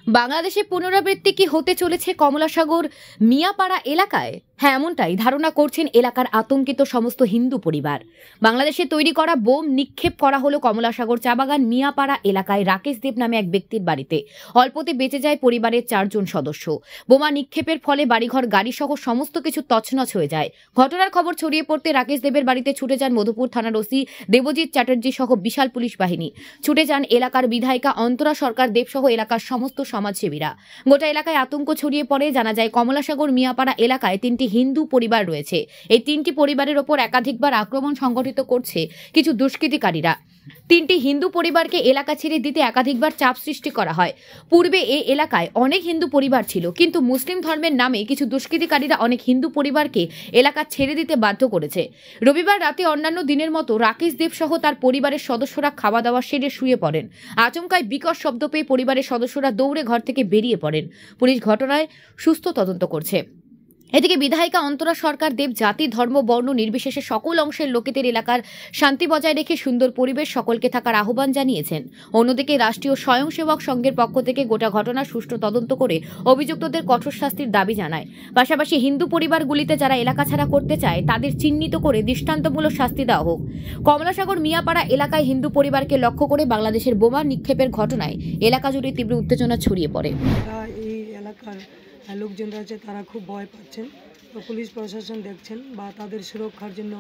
বাংলাদেশে পুনরাবৃত্তি কি হতে চলেছে কমলাসাগর মিয়াপাড়া এলাকায়? হ্যাঁ, এমনটাই ধারণা করছেন এলাকার আতঙ্কিত সমস্ত হিন্দু পরিবার। বাংলাদেশে তৈরি করা বোম নিক্ষেপ করা হলো কমলাসাগর চা বাগান মিয়াপাড়া এলাকায় রাকেশ দেব নামে এক ব্যক্তির বাড়িতে। অল্পতে বেঁচে যায় পরিবারের 4 জন সদস্য। বোমা নিক্ষেপের ফলে বাড়িঘর গাড়িসহ সমস্ত কিছু তছনছ হয়ে যায়। ঘটনার খবর ছড়িয়ে পড়তে রাকেশ দেবের বাড়িতে ছুটে যান মধুপুর থানার ওসি দেবজিৎ চ্যাটার্জি সহ বিশাল পুলিশ বাহিনী। ছুটে যান এলাকার বিধায়িকা অন্তরা সরকার দেব সহ এলাকার সমস্ত সমাজসেবীরা। গোটা এলাকায় আতঙ্ক ছড়িয়ে পড়ে। জানা যায় কমলাসাগর মিয়াপাড়া এলাকায় 3টি হিন্দু পরিবার রয়েছে। এই 3টি পরিবারের ওপর একাধিকবার আক্রমণ সংগঠিত করছে কিছু দুষ্কৃতিকারীরা। 3টি হিন্দু পরিবারকে এলাকা ছেড়ে দিতে একাধিকবার চাপ সৃষ্টি করা হয়। পূর্বে এই এলাকায় অনেক হিন্দু পরিবার ছিল, কিন্তু মুসলিম ধর্মের নামে কিছু দুষ্কৃতিকারীরা অনেক হিন্দু পরিবারকে এলাকা ছেড়ে দিতে বাধ্য করেছে। রবিবার রাতে অন্যান্য দিনের মতো রাকেশ দেব সহ তার পরিবারের সদস্যরা খাওয়া দাওয়া সেরে শুয়ে পড়েন। আচমকায় বিকট শব্দ পেয়ে পরিবারের সদস্যরা দৌড়ে ঘর থেকে বেরিয়ে পড়েন। পুলিশ ঘটনায় সুস্থ তদন্ত করছে। এদিকে বিধায়িকা অন্তরা সরকার দেব জাতি ধর্ম বর্ণ নির্বিশেষে সকল অংশের লোকেদের এলাকার শান্তি বজায় রেখে সুন্দর পরিবেশ সকলকে থাকার আহ্বান জানিয়েছেন। অন্যদিকে রাষ্ট্রীয় স্বয়ংসেবক সংঘের পক্ষ থেকে গোটা ঘটনার সুষ্ঠু তদন্ত করে অভিযুক্তদের কঠোর শাস্তির দাবি জানায়। পাশাপাশি হিন্দু পরিবারগুলিতে যারা এলাকা ছাড়া করতে চায় তাদের চিহ্নিত করে দৃষ্টান্তমূলক শাস্তি দেওয়া হোক। কমলাসাগর মিয়াপাড়া এলাকায় হিন্দু পরিবারকে লক্ষ্য করে বাংলাদেশের বোমা নিক্ষেপের ঘটনায় এলাকা জুড়ে তীব্র উত্তেজনা ছড়িয়ে পড়ে। এই এলাকার লোকজনরা আছে তারা খুব ভয় পাচ্ছেন। তো পুলিশ প্রশাসন দেখছেন বা তাদের সুরক্ষার জন্য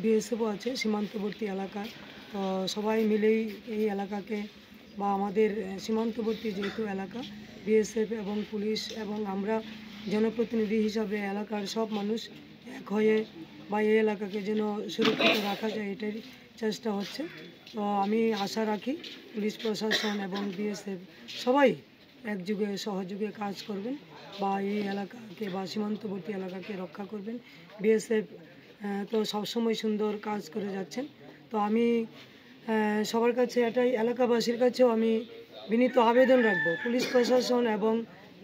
বিএসএফও আছে সীমান্তবর্তী এলাকায়। তো সবাই মিলেই এই এলাকাকে বা আমাদের সীমান্তবর্তী যেহেতু এলাকা, বিএসএফ এবং পুলিশ এবং আমরা জনপ্রতিনিধি হিসাবে এলাকার সব মানুষ এক হয়ে বা এই এলাকাকে যেন সুরক্ষিত রাখা যায় এটাই চেষ্টা হচ্ছে। তো আমি আশা রাখি পুলিশ প্রশাসন এবং বিএসএফ সবাই একযোগে সহযোগে কাজ করবেন বা এই এলাকাকে বা সীমান্তবর্তী এলাকাকে রক্ষা করবেন। বিএসএফ তো সবসময় সুন্দর কাজ করে যাচ্ছেন। তো আমি সবার কাছে এটাই, এলাকাবাসীর কাছেও আমি বিনীত আবেদন রাখবো, পুলিশ প্রশাসন এবং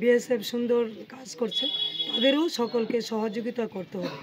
বিএসএফ সুন্দর কাজ করছে, তাদেরও সকলকে সহযোগিতা করতে হবে।